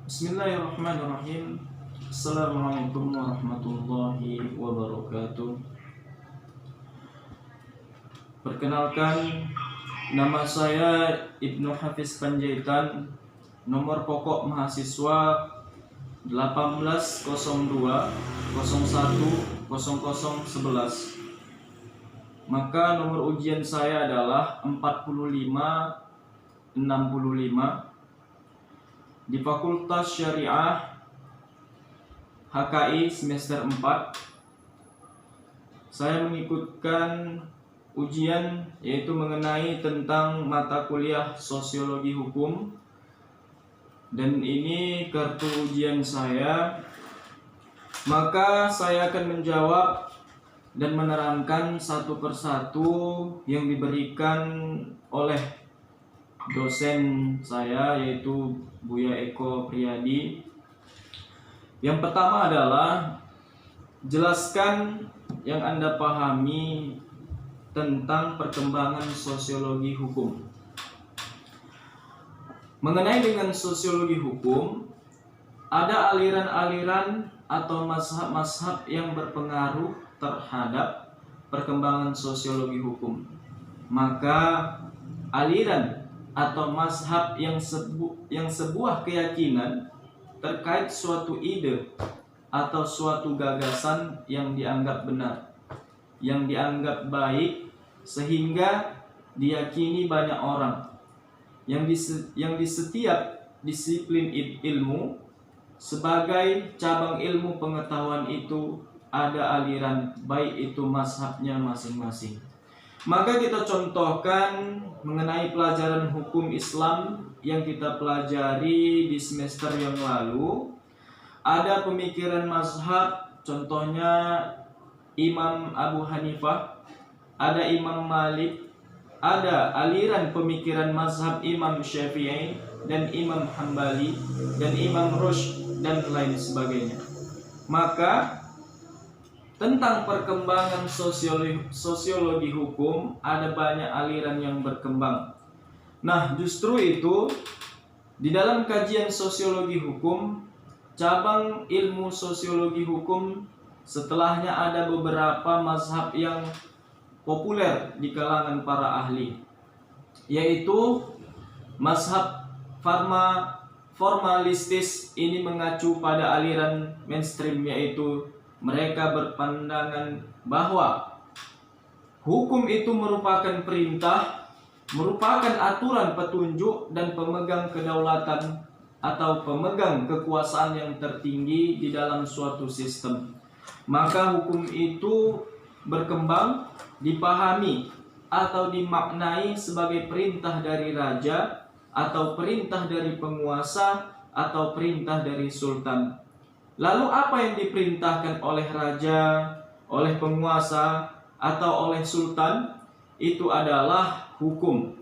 Bismillahirrahmanirrahim. Assalamualaikum warahmatullahi wabarakatuh. Perkenalkan, nama saya Ibnu Hafiz Panjaitan. Nomor pokok mahasiswa 1802 01 0011. Maka nomor ujian saya adalah 4565 di Fakultas Syariah HKI semester 4. Saya mengikutkan ujian yaitu mengenai tentang mata kuliah Sosiologi Hukum. Dan ini kartu ujian saya. Maka saya akan menjawab dan menerangkan satu persatu yang diberikan oleh dosen saya, yaitu Buya Eko Priyadi. Yang pertama adalah jelaskan yang Anda pahami tentang perkembangan sosiologi hukum. Mengenai dengan sosiologi hukum, ada aliran-aliran atau mazhab-mazhab yang berpengaruh terhadap perkembangan sosiologi hukum. Maka aliran atau mazhab yang sebuah keyakinan terkait suatu ide atau suatu gagasan yang dianggap benar, yang dianggap baik, sehingga diyakini banyak orang. Yang di setiap disiplin ilmu sebagai cabang ilmu pengetahuan itu ada aliran, baik itu mazhabnya masing-masing. Maka kita contohkan mengenai pelajaran hukum Islam yang kita pelajari di semester yang lalu. Ada pemikiran mazhab, contohnya Imam Abu Hanifah, ada Imam Malik, ada aliran pemikiran mazhab Imam Syafi'i dan Imam Hambali dan Imam Rushd dan lain sebagainya. Maka tentang perkembangan sosiologi hukum ada banyak aliran yang berkembang. Nah, justru itu di dalam kajian sosiologi hukum, cabang ilmu sosiologi hukum, setelahnya ada beberapa mazhab yang populer di kalangan para ahli, yaitu mazhab formalistis. Ini mengacu pada aliran mainstream, yaitu mereka berpandangan bahwa hukum itu merupakan perintah, merupakan aturan petunjuk dan pemegang kedaulatan atau pemegang kekuasaan yang tertinggi di dalam suatu sistem. Maka hukum itu berkembang, dipahami atau dimaknai sebagai perintah dari raja atau perintah dari penguasa atau perintah dari sultan. Lalu apa yang diperintahkan oleh raja, oleh penguasa, atau oleh sultan, itu adalah hukum.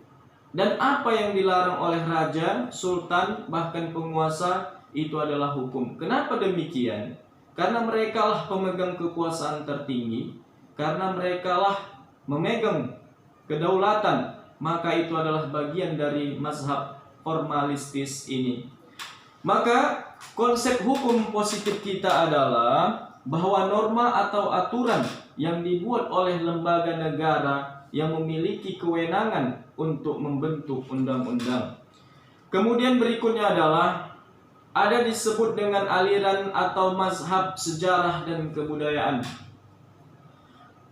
Dan apa yang dilarang oleh raja, sultan, bahkan penguasa, itu adalah hukum. Kenapa demikian? Karena merekalah pemegang kekuasaan tertinggi, karena merekalah memegang kedaulatan, maka itu adalah bagian dari mazhab formalistis ini. Maka konsep hukum positif kita adalah bahwa norma atau aturan yang dibuat oleh lembaga negara yang memiliki kewenangan untuk membentuk undang-undang. Kemudian berikutnya adalah ada disebut dengan aliran atau mazhab sejarah dan kebudayaan.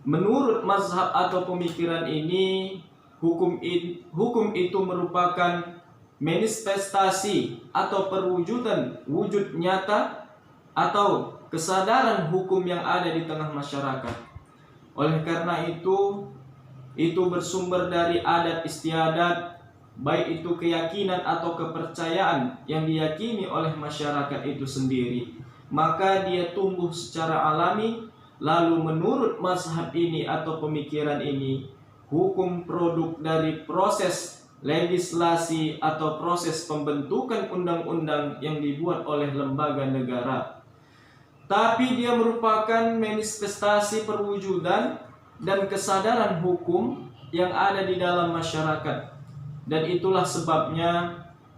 Menurut mazhab atau pemikiran ini, hukum itu merupakan manifestasi atau perwujudan wujud nyata atau kesadaran hukum yang ada di tengah masyarakat. Oleh karena itu bersumber dari adat istiadat, baik itu keyakinan atau kepercayaan yang diyakini oleh masyarakat itu sendiri. Maka dia tumbuh secara alami. Lalu menurut mazhab ini atau pemikiran ini, hukum produk dari proses legislasi atau proses pembentukan undang-undang yang dibuat oleh lembaga negara. Tapi dia merupakan manifestasi perwujudan dan kesadaran hukum yang ada di dalam masyarakat. Dan itulah sebabnya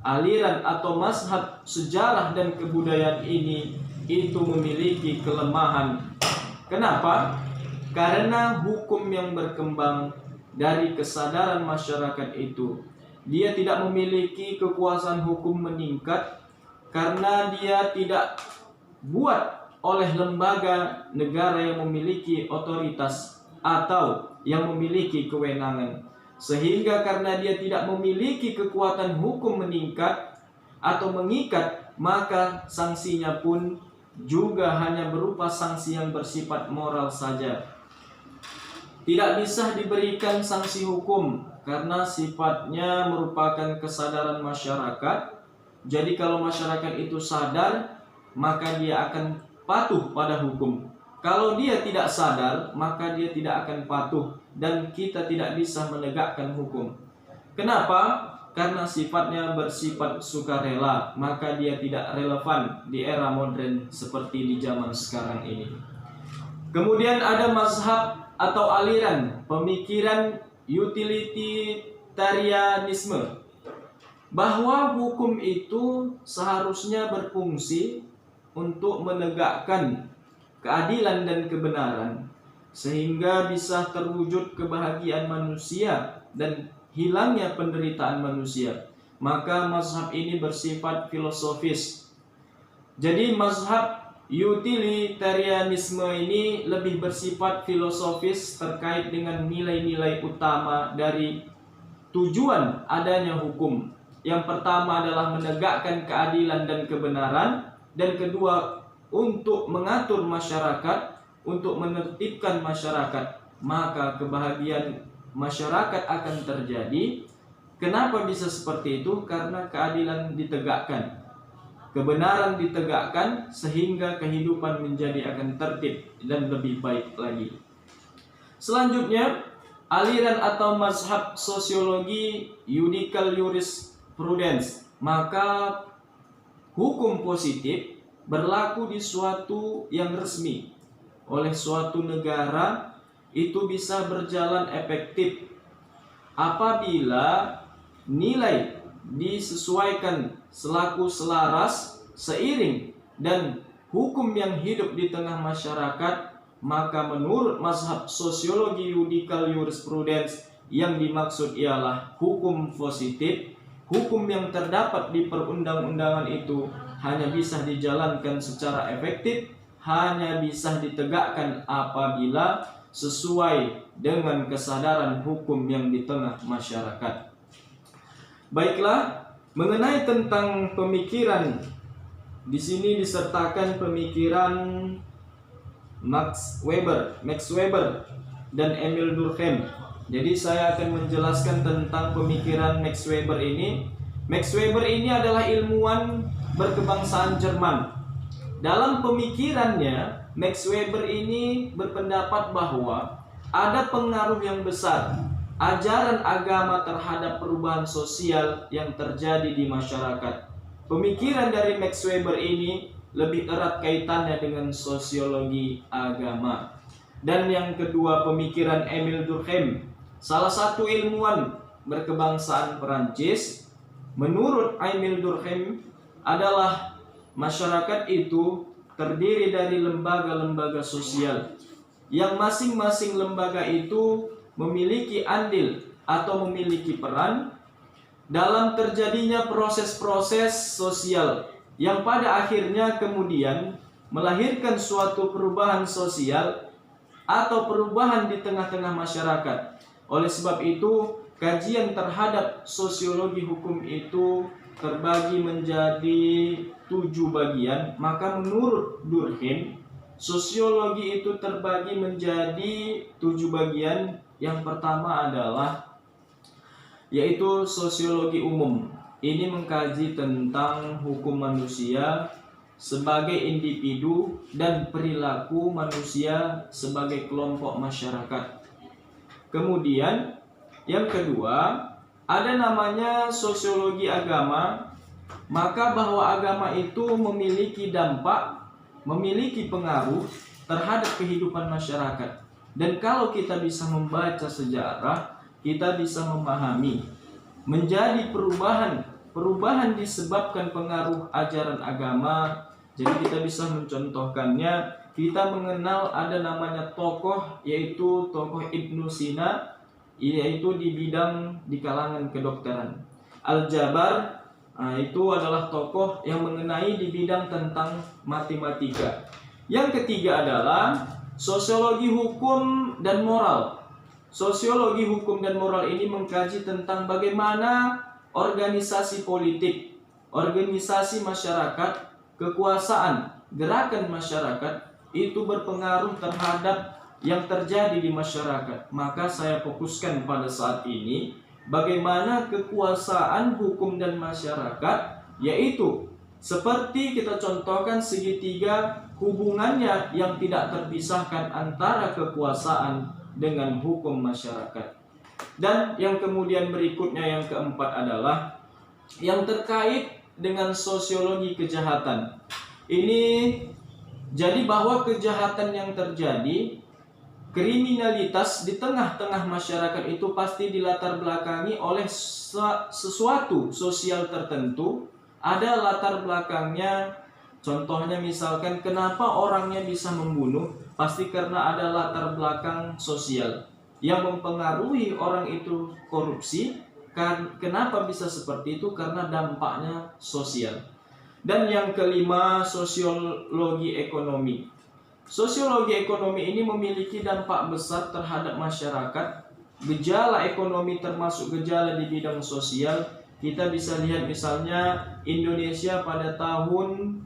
aliran atau mazhab sejarah dan kebudayaan ini itu memiliki kelemahan. Kenapa? Karena hukum yang berkembang dari kesadaran masyarakat itu, dia tidak memiliki kekuasaan hukum meningkat karena dia tidak buat oleh lembaga negara yang memiliki otoritas atau yang memiliki kewenangan. Sehingga karena dia tidak memiliki kekuatan hukum meningkat atau mengikat, maka sanksinya pun juga hanya berupa sanksi yang bersifat moral saja. Tidak bisa diberikan sanksi hukum karena sifatnya merupakan kesadaran masyarakat. Jadi kalau masyarakat itu sadar, maka dia akan patuh pada hukum. Kalau dia tidak sadar, maka dia tidak akan patuh dan kita tidak bisa menegakkan hukum. Kenapa? Karena sifatnya bersifat sukarela, maka dia tidak relevan di era modern seperti di zaman sekarang ini. Kemudian ada mazhab atau aliran pemikiran utilitarianisme, bahwa hukum itu seharusnya berfungsi untuk menegakkan keadilan dan kebenaran sehingga bisa terwujud kebahagiaan manusia dan hilangnya penderitaan manusia. Maka mazhab ini bersifat filosofis. Jadi mazhab utilitarianisme ini lebih bersifat filosofis terkait dengan nilai-nilai utama dari tujuan adanya hukum. Yang pertama adalah menegakkan keadilan dan kebenaran, dan kedua untuk mengatur masyarakat, untuk menertibkan masyarakat, maka kebahagiaan masyarakat akan terjadi. Kenapa bisa seperti itu? Karena keadilan ditegakkan, kebenaran ditegakkan, sehingga kehidupan menjadi akan tertib dan lebih baik lagi. Selanjutnya, aliran atau mazhab sosiologi judicial jurisprudence. Maka hukum positif berlaku di suatu yang resmi oleh suatu negara itu bisa berjalan efektif apabila nilai disesuaikan selaku selaras, seiring dan hukum yang hidup di tengah masyarakat. Maka menurut mazhab sosiologi judicial jurisprudence, yang dimaksud ialah hukum positif. Hukum yang terdapat di perundang-undangan itu hanya bisa dijalankan secara efektif, hanya bisa ditegakkan apabila sesuai dengan kesadaran hukum yang di tengah masyarakat. Baiklah, mengenai tentang pemikiran, di sini disertakan pemikiran Max Weber dan Emil Durkheim. Jadi saya akan menjelaskan tentang pemikiran Max Weber ini. Max Weber ini adalah ilmuwan berkebangsaan Jerman. Dalam pemikirannya, Max Weber ini berpendapat bahwa ada pengaruh yang besar ajaran agama terhadap perubahan sosial yang terjadi di masyarakat. Pemikiran dari Max Weber ini lebih erat kaitannya dengan sosiologi agama. Dan yang kedua, pemikiran Emil Durkheim, salah satu ilmuwan berkebangsaan Perancis. Menurut Emil Durkheim adalah masyarakat itu terdiri dari lembaga-lembaga sosial yang masing-masing lembaga itu memiliki andil atau memiliki peran dalam terjadinya proses-proses sosial yang pada akhirnya kemudian melahirkan suatu perubahan sosial atau perubahan di tengah-tengah masyarakat. Oleh sebab itu, kajian terhadap sosiologi hukum itu terbagi menjadi 7 bagian. Maka menurut Durkheim, sosiologi itu terbagi menjadi 7 bagian. Yang pertama adalah yaitu sosiologi umum. Ini mengkaji tentang hukum manusia sebagai individu dan perilaku manusia sebagai kelompok masyarakat. Kemudian yang kedua, ada namanya sosiologi agama. Maka bahwa agama itu memiliki dampak, memiliki pengaruh terhadap kehidupan masyarakat. Dan kalau kita bisa membaca sejarah, kita bisa memahami menjadi perubahan perubahan disebabkan pengaruh ajaran agama. Jadi kita bisa mencontohkannya, kita mengenal ada namanya tokoh, yaitu tokoh Ibnu Sina, yaitu di kalangan kedokteran. Al-Jabar, itu adalah tokoh yang mengenai di bidang tentang matematika. Yang ketiga adalah sosiologi hukum dan moral. Sosiologi hukum dan moral ini mengkaji tentang bagaimana organisasi politik, organisasi masyarakat, kekuasaan, gerakan masyarakat itu berpengaruh terhadap yang terjadi di masyarakat. Maka saya fokuskan pada saat ini bagaimana kekuasaan hukum dan masyarakat, yaitu seperti kita contohkan segitiga hubungannya yang tidak terpisahkan antara kekuasaan dengan hukum masyarakat. Dan yang kemudian berikutnya yang keempat adalah yang terkait dengan sosiologi kejahatan. Ini jadi bahwa kejahatan yang terjadi, kriminalitas di tengah-tengah masyarakat itu pasti dilatar belakangi oleh sesuatu sosial tertentu. Ada latar belakangnya, contohnya misalkan kenapa orangnya bisa membunuh, pasti karena ada latar belakang sosial yang mempengaruhi orang itu korupsi. Kenapa bisa seperti itu? Karena dampaknya sosial. Dan yang kelima, sosiologi ekonomi. Sosiologi ekonomi ini memiliki dampak besar terhadap masyarakat. Gejala ekonomi termasuk gejala di bidang sosial. Kita bisa lihat misalnya Indonesia pada tahun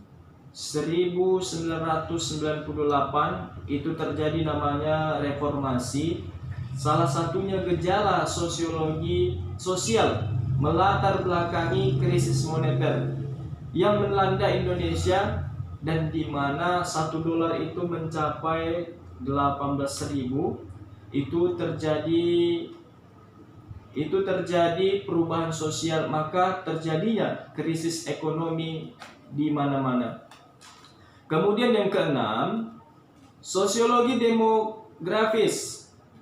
1998 itu terjadi namanya reformasi. Salah satunya gejala sosiologi sosial melatar belakangi krisis moneter yang melanda Indonesia, dan di mana $1 itu mencapai 18.000. Itu terjadi perubahan sosial, maka terjadinya krisis ekonomi di mana-mana. Kemudian yang keenam, sosiologi demografis.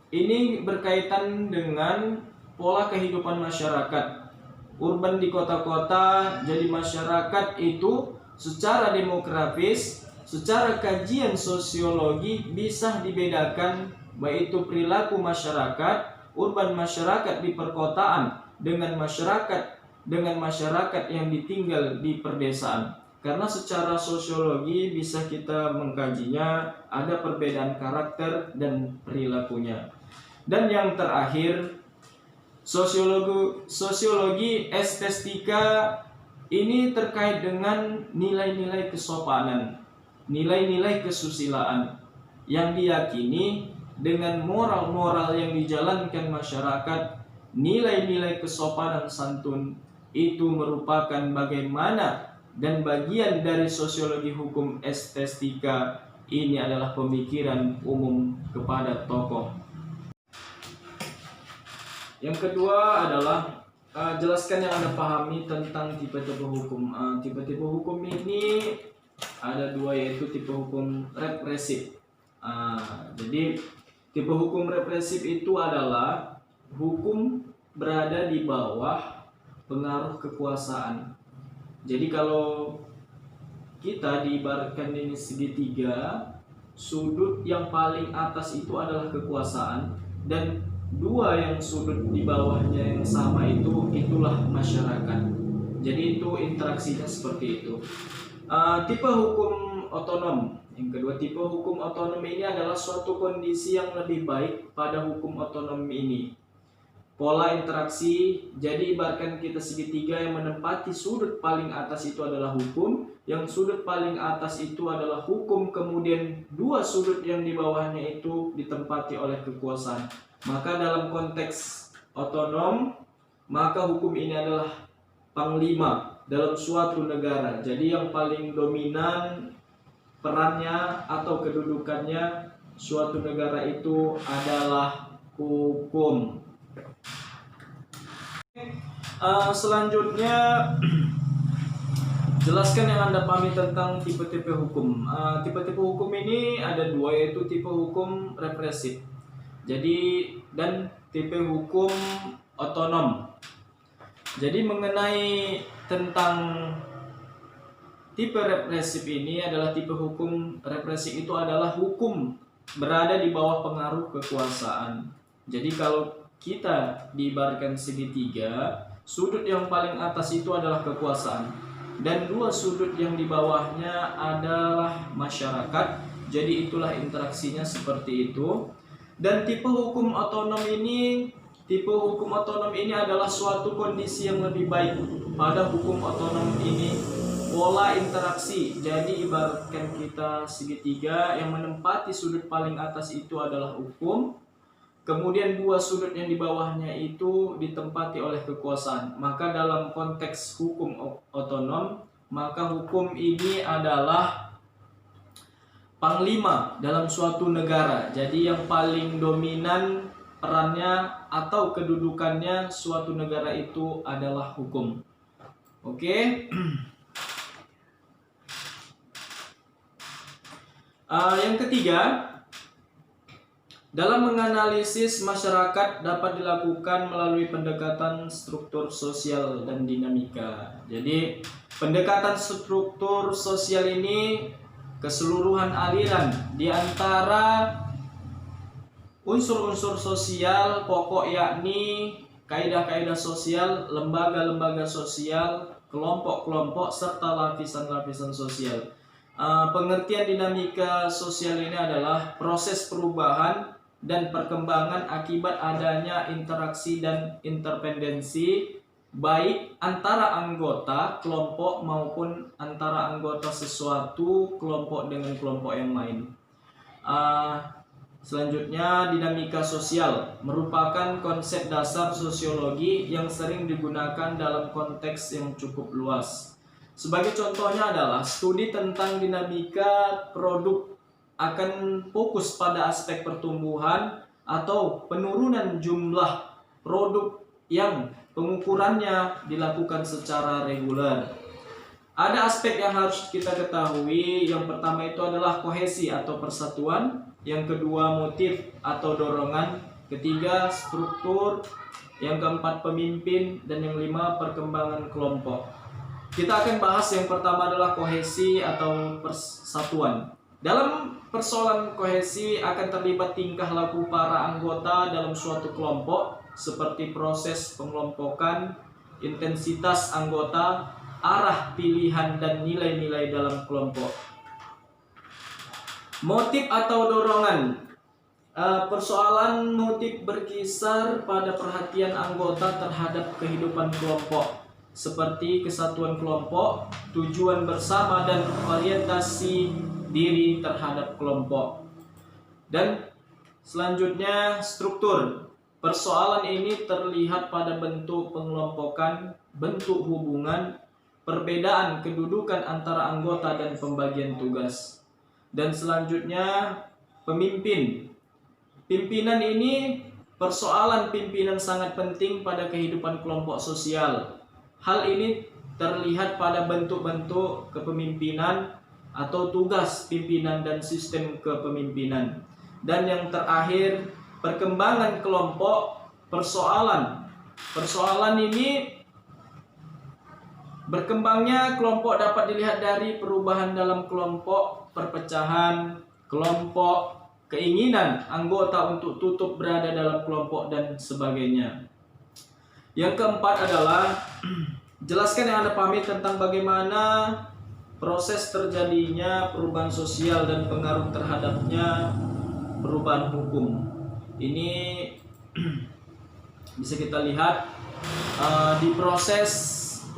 Ini berkaitan dengan pola kehidupan masyarakat. Urban di kota-kota, jadi masyarakat itu secara demografis, secara kajian sosiologi bisa dibedakan baik itu perilaku masyarakat, urban masyarakat di perkotaan dengan masyarakat yang ditinggal di perdesaan. Karena secara sosiologi bisa kita mengkajinya, ada perbedaan karakter dan perilakunya. Dan yang terakhir, sosiologi estetika ini terkait dengan nilai-nilai kesopanan, nilai-nilai kesusilaan yang diyakini dengan moral-moral yang dijalankan masyarakat. Nilai-nilai kesopanan santun itu merupakan bagaimana dan bagian dari sosiologi hukum estetika. Ini adalah pemikiran umum kepada tokoh. Yang kedua adalah jelaskan yang Anda pahami tentang tipe-tipe hukum. Tipe-tipe hukum ini ada dua, yaitu tipe hukum represif. Jadi tipe hukum represif itu adalah hukum berada di bawah pengaruh kekuasaan. Jadi kalau kita diibaratkan ini segitiga, sudut yang paling atas itu adalah kekuasaan, dan dua yang sudut di bawahnya yang sama itulah masyarakat. Jadi itu interaksinya seperti itu. Tipe hukum otonom. Yang kedua, tipe hukum otonom ini adalah suatu kondisi yang lebih baik pada hukum otonom ini. Pola interaksi, jadi ibaratkan kita segitiga yang menempati sudut paling atas itu adalah hukum, yang sudut paling atas itu adalah hukum, kemudian dua sudut yang di bawahnya itu ditempati oleh kekuasaan. Maka dalam konteks otonom, maka hukum ini adalah panglima dalam suatu negara. Jadi yang paling dominan perannya atau kedudukannya suatu negara itu adalah hukum. Selanjutnya jelaskan yang Anda pahami tentang tipe-tipe hukum. Tipe-tipe hukum ini ada dua, yaitu tipe hukum represif. Jadi dan tipe hukum otonom. Jadi mengenai tentang tipe represif ini adalah tipe hukum represif itu adalah hukum berada di bawah pengaruh kekuasaan. Jadi kalau kita diibaratkan segitiga, sudut yang paling atas itu adalah kekuasaan dan dua sudut yang di bawahnya adalah masyarakat. Jadi itulah interaksinya seperti itu. Dan tipe hukum otonom ini adalah suatu kondisi yang lebih baik. Pada hukum otonom ini pola interaksi, jadi ibaratkan kita segitiga, yang menempati sudut paling atas itu adalah hukum, kemudian dua sudut yang di bawahnya itu ditempati oleh kekuasaan. Maka dalam konteks hukum otonom, maka hukum ini adalah panglima dalam suatu negara. Jadi yang paling dominan perannya atau kedudukannya suatu negara itu adalah hukum. Oke. Yang ketiga, dalam menganalisis masyarakat dapat dilakukan melalui pendekatan struktur sosial dan dinamika. Jadi, pendekatan struktur sosial ini keseluruhan aliran di antara unsur-unsur sosial pokok, yakni kaidah-kaidah sosial, lembaga-lembaga sosial, kelompok-kelompok, serta lapisan-lapisan sosial. Pengertian dinamika sosial ini adalah proses perubahan dan perkembangan akibat adanya interaksi dan interdependensi baik antara anggota kelompok maupun antara anggota sesuatu kelompok dengan kelompok yang lain. Selanjutnya, dinamika sosial merupakan konsep dasar sosiologi yang sering digunakan dalam konteks yang cukup luas. Sebagai contohnya adalah studi tentang dinamika produk akan fokus pada aspek pertumbuhan atau penurunan jumlah produk yang pengukurannya dilakukan secara reguler. Ada aspek yang harus kita ketahui. Yang pertama itu adalah kohesi atau persatuan, yang kedua motif atau dorongan, ketiga struktur, yang keempat pemimpin, dan yang lima perkembangan kelompok. Kita akan bahas yang pertama adalah kohesi atau persatuan. Dalam persoalan kohesi akan terlibat tingkah laku para anggota dalam suatu kelompok, seperti proses pengelompokan, intensitas anggota, arah pilihan, dan nilai-nilai dalam kelompok. Motif atau dorongan. Persoalan motif berkisar pada perhatian anggota terhadap kehidupan kelompok, seperti kesatuan kelompok, tujuan bersama, dan orientasi diri terhadap kelompok. Dan selanjutnya struktur. Persoalan ini terlihat pada bentuk pengelompokan, bentuk hubungan, perbedaan kedudukan antara anggota, dan pembagian tugas. Dan selanjutnya pemimpin. Pimpinan ini, persoalan pimpinan sangat penting pada kehidupan kelompok sosial. Hal ini terlihat pada bentuk-bentuk kepemimpinan atau tugas pimpinan dan sistem kepemimpinan. Dan yang terakhir, perkembangan kelompok. Persoalan ini, berkembangnya kelompok dapat dilihat dari perubahan dalam kelompok, perpecahan kelompok, keinginan anggota untuk tutup berada dalam kelompok, dan sebagainya. Yang keempat adalah jelaskan yang Anda pahami tentang bagaimana proses terjadinya perubahan sosial dan pengaruh terhadapnya perubahan hukum. Ini bisa kita lihat di proses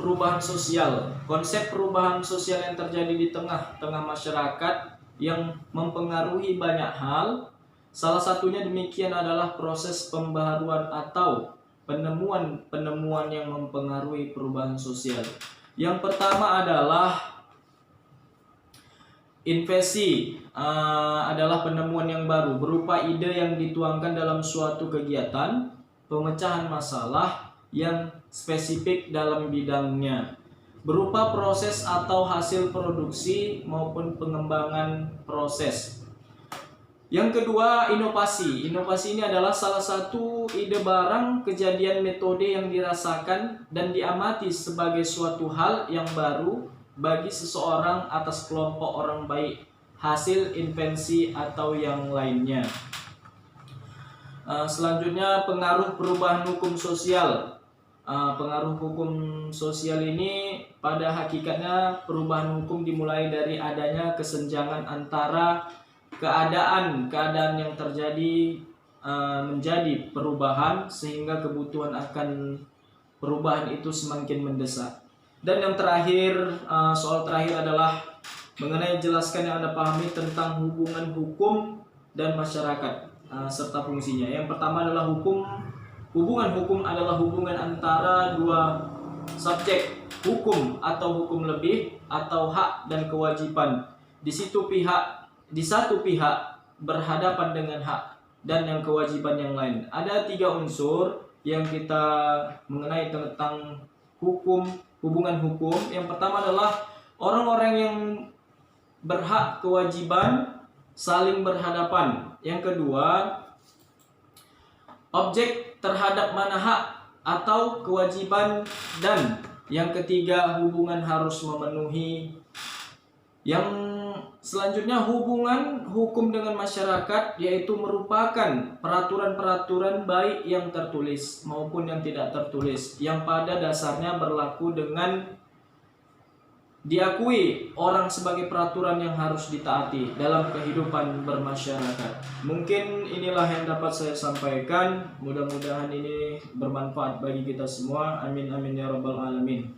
perubahan sosial. Konsep perubahan sosial yang terjadi di tengah-tengah masyarakat yang mempengaruhi banyak hal. Salah satunya demikian adalah proses pembaharuan atau penemuan-penemuan yang mempengaruhi perubahan sosial. Yang pertama adalah invasi, adalah penemuan yang baru berupa ide yang dituangkan dalam suatu kegiatan, pemecahan masalah yang spesifik dalam bidangnya, berupa proses atau hasil produksi maupun pengembangan proses. Yang kedua, inovasi. Inovasi ini adalah salah satu ide barang, kejadian, metode yang dirasakan dan diamati sebagai suatu hal yang baru bagi seseorang atas kelompok orang, baik hasil invensi atau yang lainnya. Selanjutnya, pengaruh perubahan hukum sosial. Pengaruh hukum sosial ini pada hakikatnya perubahan hukum dimulai dari adanya kesenjangan antara keadaan yang terjadi menjadi perubahan, sehingga kebutuhan akan perubahan itu semakin mendesak. Dan yang terakhir, soal terakhir adalah mengenai jelaskan yang Anda pahami tentang hubungan hukum dan masyarakat serta fungsinya. Yang pertama adalah hubungan hukum adalah hubungan antara dua subjek hukum atau hukum lebih atau hak dan kewajiban. Di satu pihak berhadapan dengan hak dan yang kewajiban yang lain. Ada 3 unsur yang kita mengenai tentang hubungan hukum. Yang pertama adalah orang-orang yang berhak kewajiban saling berhadapan. Yang kedua, objek terhadap mana hak atau kewajiban, dan yang ketiga, hubungan harus memenuhi. Yang selanjutnya, hubungan hukum dengan masyarakat, yaitu merupakan peraturan-peraturan baik yang tertulis maupun yang tidak tertulis, yang pada dasarnya berlaku dengan diakui orang sebagai peraturan yang harus ditaati dalam kehidupan bermasyarakat. Mungkin inilah yang dapat saya sampaikan. Mudah-mudahan ini bermanfaat bagi kita semua. Amin amin ya rabbal alamin.